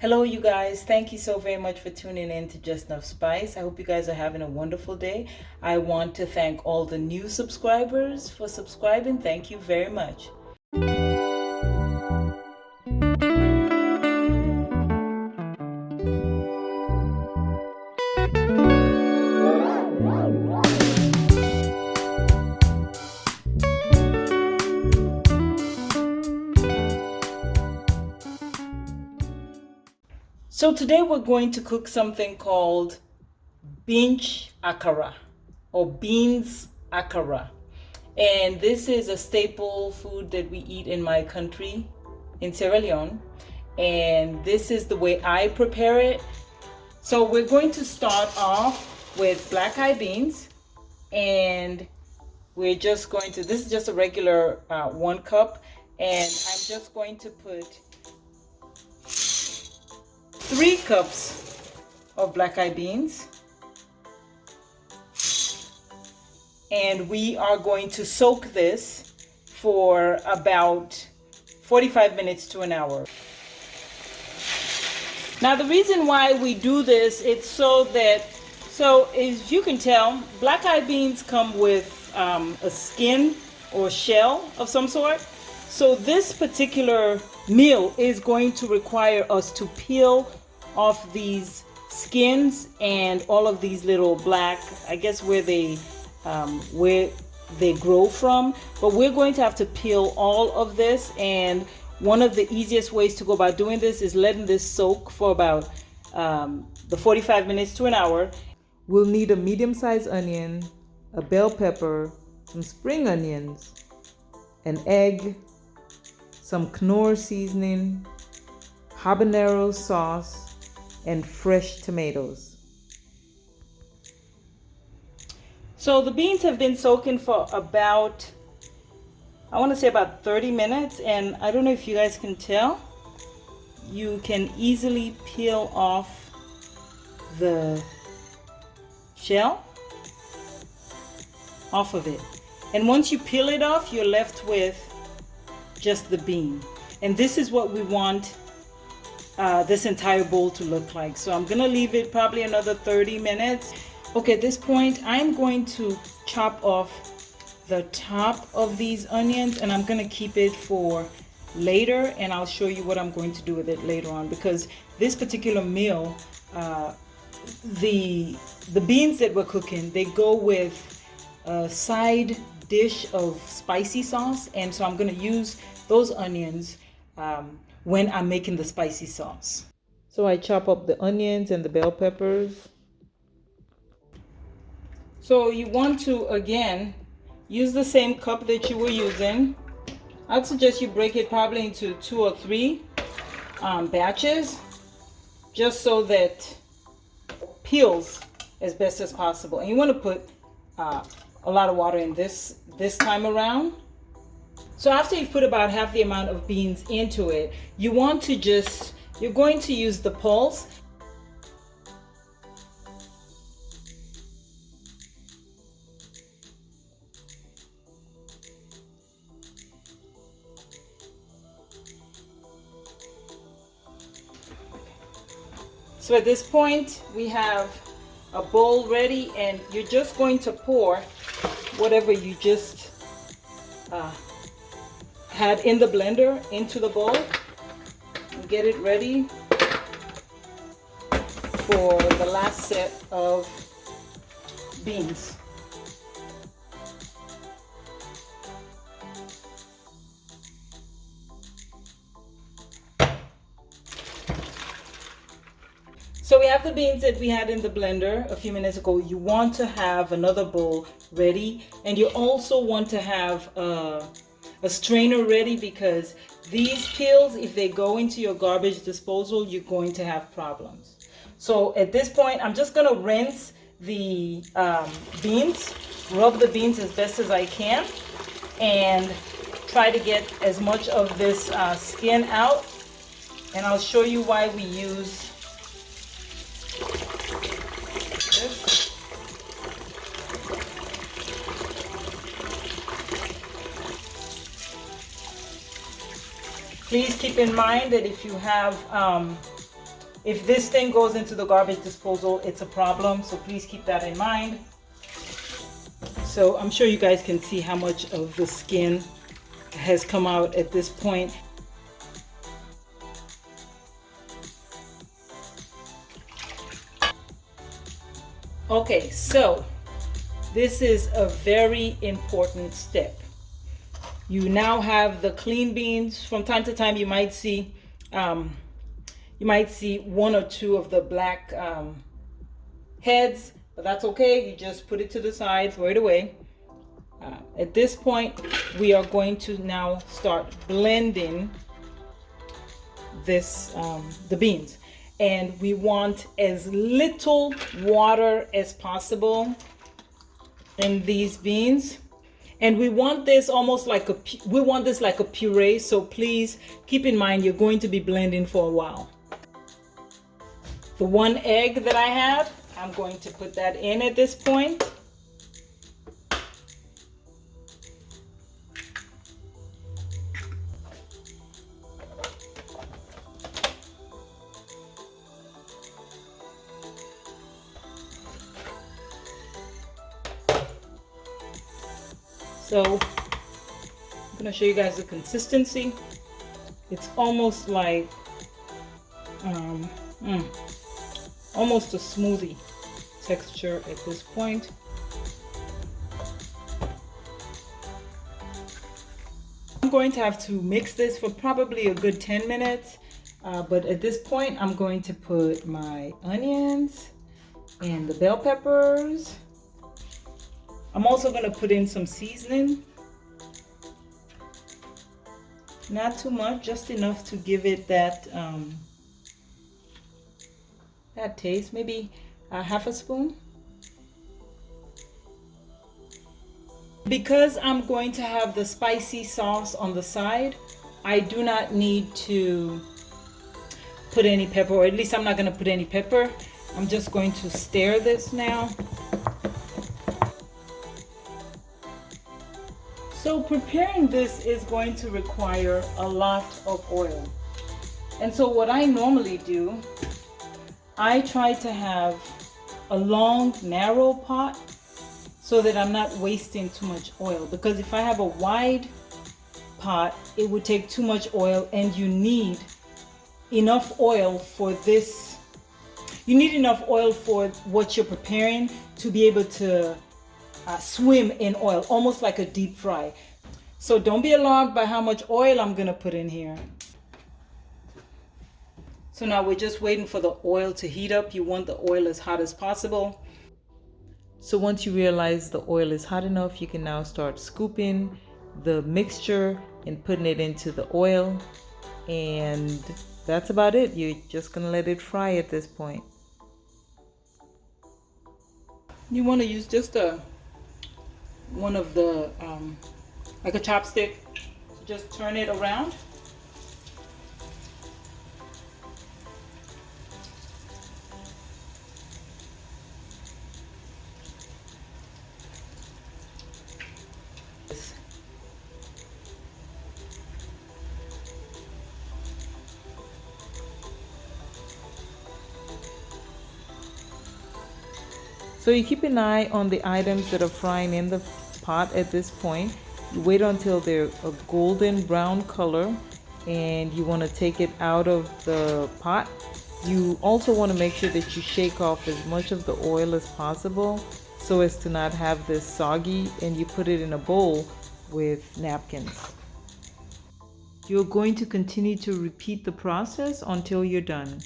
Hello, you guys. Thank you so very much for tuning in to Just Enough Spice. I hope you guys are having a wonderful day. I want to thank all the new subscribers for subscribing. Thank you very much. So today we're going to cook something called Leone Akara or beans akara. And this is a staple food that we eat in my country, in Sierra Leone. And this is the way I prepare it. So we're going to start off with black eyed beans. And we're just going to, this is just a regular 1 cup. And I'm just going to put 3 cups of black eyed beans. And we are going to soak this for about 45 minutes to an hour. Now the reason why we do this, it's so as you can tell, black eyed beans come with a skin or shell of some sort. So this particular meal is going to require us to peel off these skins and all of these little black, I guess where they grow from, but we're going to have to peel all of this. And one of the easiest ways to go about doing this is letting this soak for about the 45 minutes to an hour. We'll need a medium-sized onion, a bell pepper, some spring onions, an egg, some Knorr seasoning, habanero sauce, and fresh tomatoes. So the beans have been soaking for about, I want to say about 30 minutes. And I don't know if you guys can tell, you can easily peel off the shell off of it. And once you peel it off, you're left with just the bean. And this is what we want this entire bowl to look like. So I'm gonna leave it probably another 30 minutes. Okay, at this point, I'm going to chop off the top of these onions, and I'm gonna keep it for later, and I'll show you what I'm going to do with it later on, because this particular meal, the beans that we're cooking, they go with a side dish of spicy sauce, and so I'm gonna use those onions when I'm making the spicy sauce. So I chop up the onions and the bell peppers. So you want to, again, use the same cup that you were using. I'd suggest you break it probably into 2 or 3 batches, just so that it peels as best as possible. And you want to put a lot of water in this time around. So after you've put about half the amount of beans into it, you want to you're going to use the pulse. So at this point, we have a bowl ready, and you're just going to pour whatever you just had in the blender into the bowl and get it ready for the last set of beans. So we have the beans that we had in the blender a few minutes ago. You want to have another bowl ready, and you also want to have a strainer ready, because these peels, if they go into your garbage disposal, you're going to have problems. So at this point, I'm just going to rinse the beans, rub the beans as best as I can, and try to get as much of this skin out. And I'll show you why we use this. Please keep in mind that if you have If this thing goes into the garbage disposal, it's a problem, so please keep that in mind. So I'm sure you guys can see how much of the skin has come out at this point. Okay, so this is a very important step. You now have the clean beans. From time to time, you might see one or two of the black heads, but that's okay. You just put it to the side, throw it away. At this point, we are going to now start blending the beans, and we want as little water as possible in these beans. And we want this almost like like a puree, so please keep in mind you're going to be blending for a while. The 1 egg that I have, I'm going to put that in at this point. So I'm gonna show you guys the consistency. It's almost like almost a smoothie texture at this point. I'm going to have to mix this for probably a good 10 minutes, but at this point I'm going to put my onions and the bell peppers. I'm also going to put in some seasoning. Not too much, just enough to give it that that taste. Maybe a half a spoon. Because I'm going to have the spicy sauce on the side, I do not need to put any pepper, or at least I'm not going to put any pepper. I'm just going to stir this now. So preparing this is going to require a lot of oil. And so what I normally do, I try to have a long, narrow pot so that I'm not wasting too much oil. Because if I have a wide pot, it would take too much oil, and you need enough oil for this. You need enough oil for what you're preparing to be able to swim in oil, almost like a deep fry. So don't be alarmed by how much oil I'm gonna put in here. So now we're just waiting for the oil to heat up. You want the oil as hot as possible. So once you realize the oil is hot enough, you can now start scooping the mixture and putting it into the oil. And that's about it. You're just gonna let it fry at this point. You want to use just one of the like a chopstick, just turn it around. So you keep an eye on the items that are frying in the pot at this point. You wait until they're a golden brown color, and you want to take it out of the pot. You also want to make sure that you shake off as much of the oil as possible so as to not have this soggy, and you put it in a bowl with napkins. You're going to continue to repeat the process until you're done.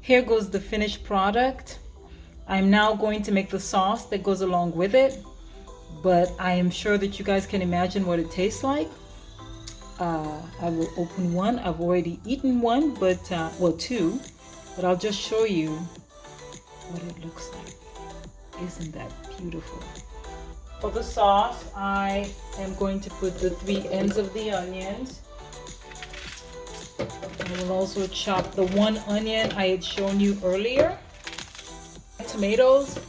Here goes the finished product. I'm now going to make the sauce that goes along with it, but I am sure that you guys can imagine what it tastes like. I will open one. I've already eaten one, but well, two, but I'll just show you what it looks like. Isn't that beautiful? For the sauce, I am going to put the 3 ends of the onions. I will also chop the one onion I had shown you earlier. Tomatoes.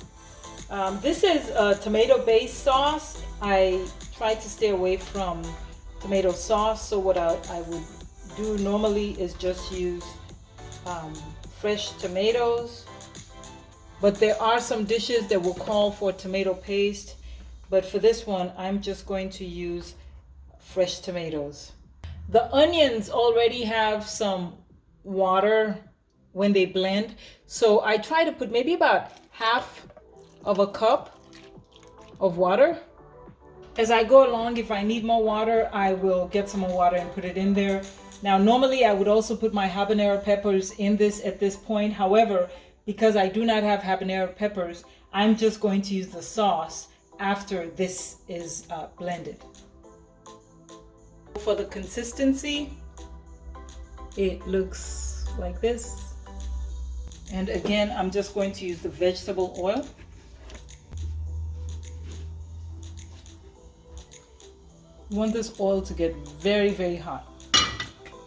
This is a tomato-based sauce. I try to stay away from tomato sauce, so what I would do normally is just use fresh tomatoes. But there are some dishes that will call for tomato paste. But for this one, I'm just going to use fresh tomatoes. The onions already have some water when they blend. So I try to put maybe about half of a cup of water. As I go along, if I need more water, I will get some more water and put it in there. Now, normally I would also put my habanero peppers in this at this point. However, because I do not have habanero peppers, I'm just going to use the sauce after this is blended. For the consistency, it looks like this. And again, I'm just going to use the vegetable oil. You want this oil to get very, very hot.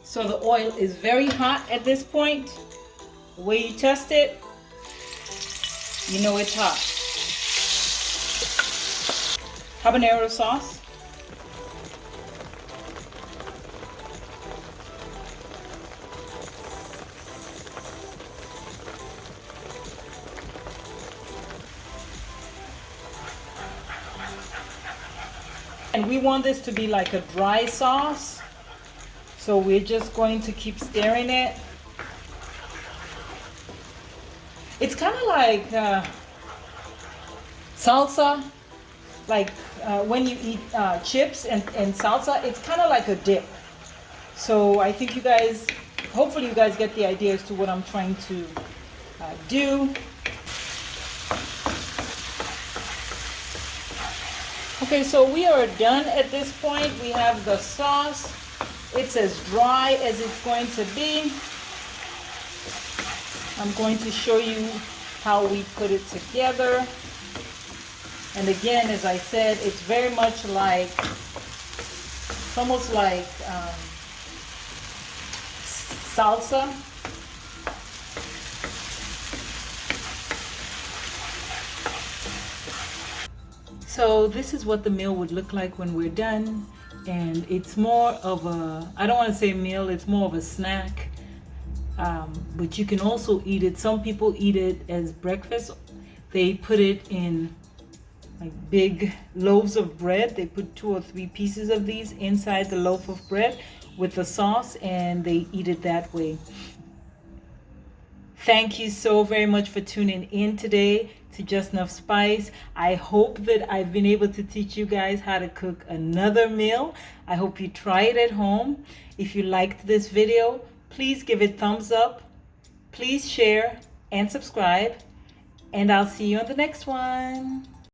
So the oil is very hot at this point. The way you test it, you know it's hot. Habanero sauce. And we want this to be like a dry sauce. So we're just going to keep stirring it. It's kind of like salsa. Like when you eat chips and salsa, it's kind of like a dip. So I think you guys, hopefully you guys get the idea as to what I'm trying to do. Okay, so we are done at this point. We have the sauce. It's as dry as it's going to be. I'm going to show you how we put it together. And again, as I said, it's very much like, it's almost like salsa. So this is what the meal would look like when we're done. And it's more of a, I don't want to say meal, it's more of a snack. But you can also eat it. Some people eat it as breakfast. They put it in like big loaves of bread. They put 2 or 3 pieces of these inside the loaf of bread with the sauce, and they eat it that way. Thank you so very much for tuning in today to Just Enough Spice. I hope that I've been able to teach you guys how to cook another meal. I hope you try it at home. If you liked this video, please give it thumbs up. Please share and subscribe. And I'll see you on the next one.